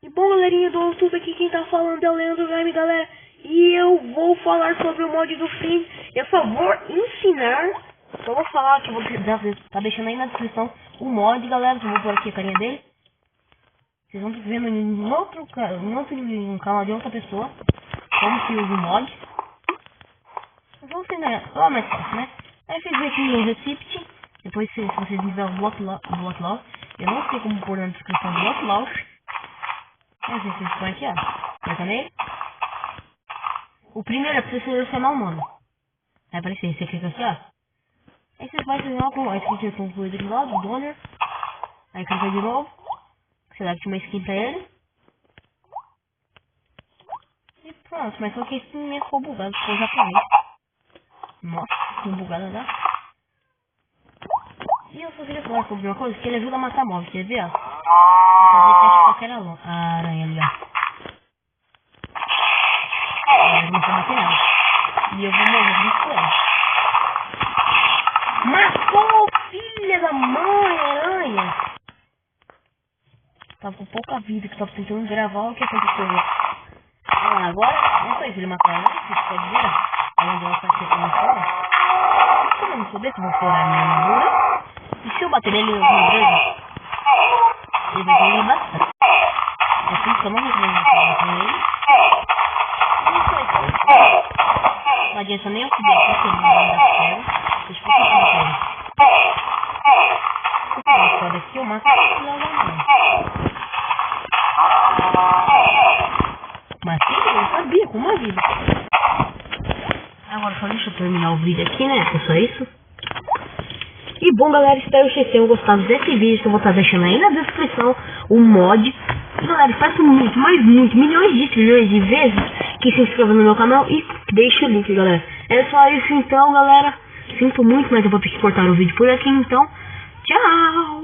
E bom, galerinha do YouTube, aqui quem tá falando é o Leandro Game, galera. E eu vou falar sobre o mod do Finn. Eu só vou ensinar. Só vou falar que eu vou tá deixando aí na descrição o mod, galera. Eu vou pôr aqui a carinha dele. Vocês vão vendo em outro canal de outra pessoa como se usa o mod. Eu vou ensinar lá mais fácil, né? Aí vocês vêm aqui no Recipe. Depois se vocês viram o Block Launch. Eu não sei como pôr na descrição do Block Launch. Mas vocês põem aqui, ó. Clica nele. O primeiro é pra você selecionar o nome. Vai aparecer, você clica aqui, ó. Aí você vai selecionar com a skin concluída de lado, Donner. Aí clica de novo. Select uma skin pra ele. E pronto, mas só que esse minha ficou bugado, ficou japonês. Nossa, ficou bugado, né? E eu só queria falar sobre uma coisa, que ele ajuda a matar mobs, quer ver, ó? Vou fazer teste com aquela aranha ali, ó. Eu não vou bater nada. E eu vou morrer muito com ela. Matou, filha da mãe, aranha! Tava com pouca vida, que tava tentando gravar o que aconteceu. Ah, agora, não sei se ele matou ela, vocês podem ver. Onde ela tá chegando fora. Se eu não souber, eu vou furar a minha armadura. E se eu bater nele alguma vez, ele vai ganhar bastante. Assim que eu não vou bater nele. Não adianta nem eu subir aqui, porque ele não vai dar certo. Deixa eu ficar com ele. Se eu pegar fora aqui, eu mato ele logo não. Matei? Eu não sabia, com uma vida. Agora só deixa eu terminar o vídeo aqui, né? É só isso. E bom, galera, espero que vocês tenham gostado desse vídeo, que eu vou estar deixando aí na descrição o mod. E, galera, faça muito, mas muito, milhões de trilhões de vezes que se inscreva no meu canal e deixe o link, galera. É só isso então, galera. Sinto muito, mas eu vou ter que cortar o vídeo por aqui, então. Tchau!